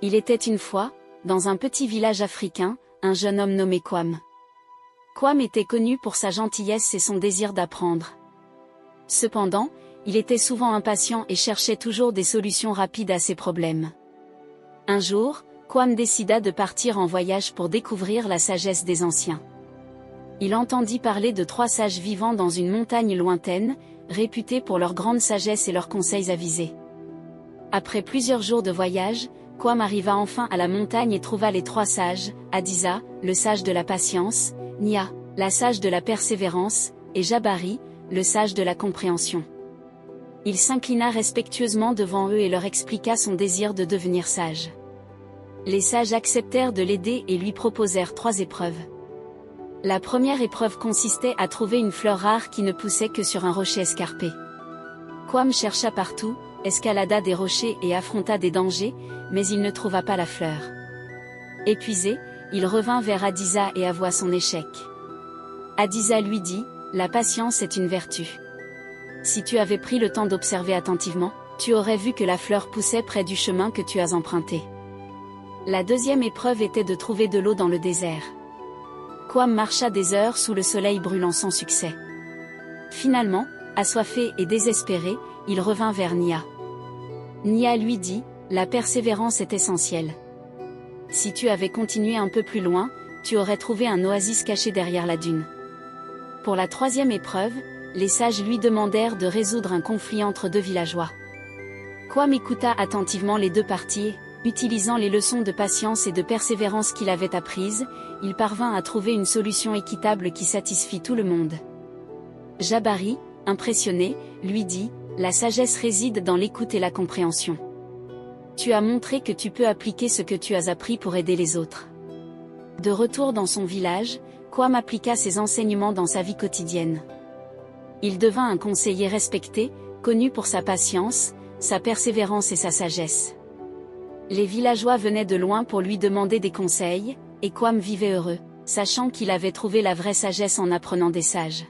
Il était une fois, dans un petit village africain, un jeune homme nommé Kwam. Kwam était connu pour sa gentillesse et son désir d'apprendre. Cependant, il était souvent impatient et cherchait toujours des solutions rapides à ses problèmes. Un jour, Kwam décida de partir en voyage pour découvrir la sagesse des anciens. Il entendit parler de 3 sages vivant dans une montagne lointaine, réputés pour leur grande sagesse et leurs conseils avisés. Après plusieurs jours de voyage, Kwam arriva enfin à la montagne et trouva les 3 sages, Adisa, le sage de la patience, Nia, la sage de la persévérance, et Jabari, le sage de la compréhension. Il s'inclina respectueusement devant eux et leur expliqua son désir de devenir sage. Les sages acceptèrent de l'aider et lui proposèrent 3 épreuves. La première épreuve consistait à trouver une fleur rare qui ne poussait que sur un rocher escarpé. Kwam chercha partout, escalada des rochers et affronta des dangers, mais il ne trouva pas la fleur. Épuisé, il revint vers Adisa et avoua son échec. Adisa lui dit, « La patience est une vertu. Si tu avais pris le temps d'observer attentivement, tu aurais vu que la fleur poussait près du chemin que tu as emprunté. » La deuxième épreuve était de trouver de l'eau dans le désert. Kwam marcha des heures sous le soleil brûlant sans succès. Finalement, assoiffé et désespéré, il revint vers Nia. Nia lui dit, « La persévérance est essentielle. Si tu avais continué un peu plus loin, tu aurais trouvé un oasis caché derrière la dune. » Pour la troisième épreuve, les sages lui demandèrent de résoudre un conflit entre 2 villageois. Kwam écouta attentivement les 2 parties. Utilisant les leçons de patience et de persévérance qu'il avait apprises, il parvint à trouver une solution équitable qui satisfit tout le monde. Jabari, impressionné, lui dit, « La sagesse réside dans l'écoute et la compréhension. Tu as montré que tu peux appliquer ce que tu as appris pour aider les autres. » De retour dans son village, Kwam appliqua ses enseignements dans sa vie quotidienne. Il devint un conseiller respecté, connu pour sa patience, sa persévérance et sa sagesse. Les villageois venaient de loin pour lui demander des conseils, et Kwam vivait heureux, sachant qu'il avait trouvé la vraie sagesse en apprenant des sages.